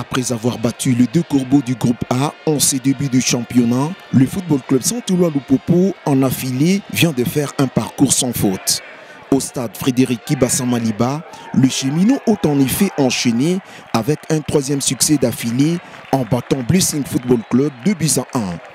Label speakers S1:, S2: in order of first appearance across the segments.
S1: Après avoir battu les deux corbeaux du groupe A en ses débuts de championnat, le Football Club Saint-Éloi Lupopo en affilée vient de faire un parcours sans faute. Au stade Frédéric Kibassa Maliba, le Cheminot ont en effet enchaîné avec un troisième succès d'affilée en battant Blessing Football Club 2-1.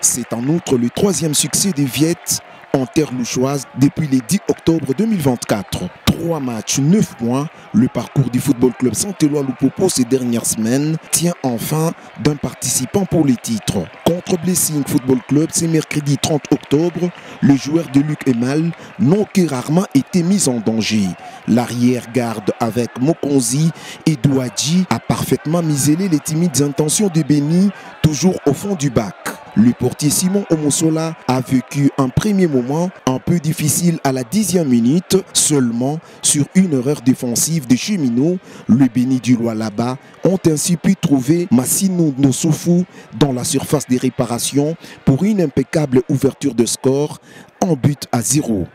S1: C'est en outre le troisième succès des Viettes en terre louchoise depuis le 10 octobre 2024. 3 matchs, 9 points. Le parcours du Football Club Saint-Éloi Lupopo ces dernières semaines tient enfin d'un participant pour les titres. Contre Blessing Football Club, c'est mercredi 30 octobre, le joueur de Luc Emal n'a que rarement été mis en danger. L'arrière-garde avec Mokonzi et Douadji a parfaitement muselé les timides intentions de Béni, toujours au fond du bac. Le portier Simon Omosola a vécu un premier moment un peu difficile à la 10e minute, seulement sur une erreur défensive des Cheminots. Le Béni du Lualaba ont ainsi pu trouver Massino Nossoufou dans la surface des réparations pour une impeccable ouverture de score en but à 0.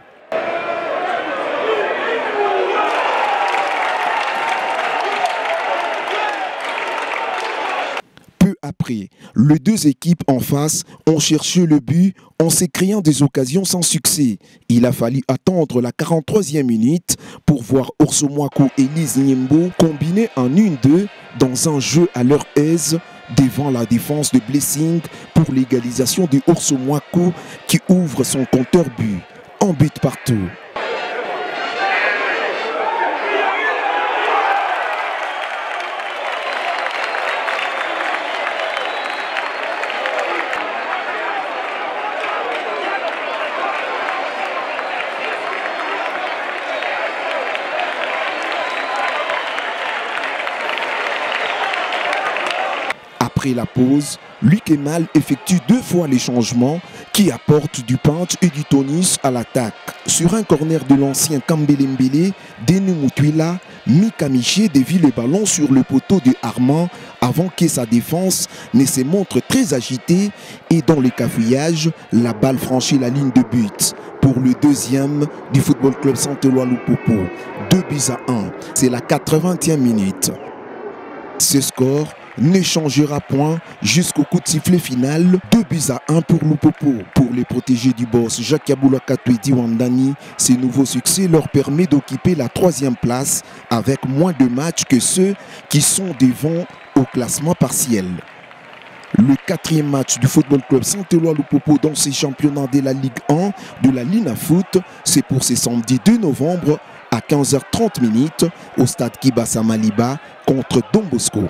S1: Après, les deux équipes en face ont cherché le but en se créant des occasions sans succès. Il a fallu attendre la 43e minute pour voir Orsomwaku et Lise Niembo combiner en 1-2 dans un jeu à leur aise devant la défense de Blessing pour l'égalisation de Orsomwaku qui ouvre son compteur but. En but partout. Après la pause, Luc Emal effectue 2 fois les changements qui apportent du punch et du tonus à l'attaque. Sur un corner de l'ancien Kambelembele, Denis Mutuila, Mika Miché dévie le ballon sur le poteau de Armand avant que sa défense ne se montre très agitée et dans le cafouillage, la balle franchit la ligne de but. Pour le deuxième du Football Club Saint-Éloi Lupopo, 2-1. C'est la 80e minute. Ce score ne changera point jusqu'au coup de sifflet final, 2-1 pour Lupopo. Pour les protégés du boss Jacques Yaboulakatou et Diwandani, ce nouveau succès leur permet d'occuper la 3e place avec moins de matchs que ceux qui sont devant au classement partiel. Le 4e match du Football Club Saint-Éloi Lupopo dans ces championnats de la Ligue 1 de la Lina Foot, c'est pour ce samedi 2 novembre à 15h30 au stade Kibassa Maliba contre Don Bosco.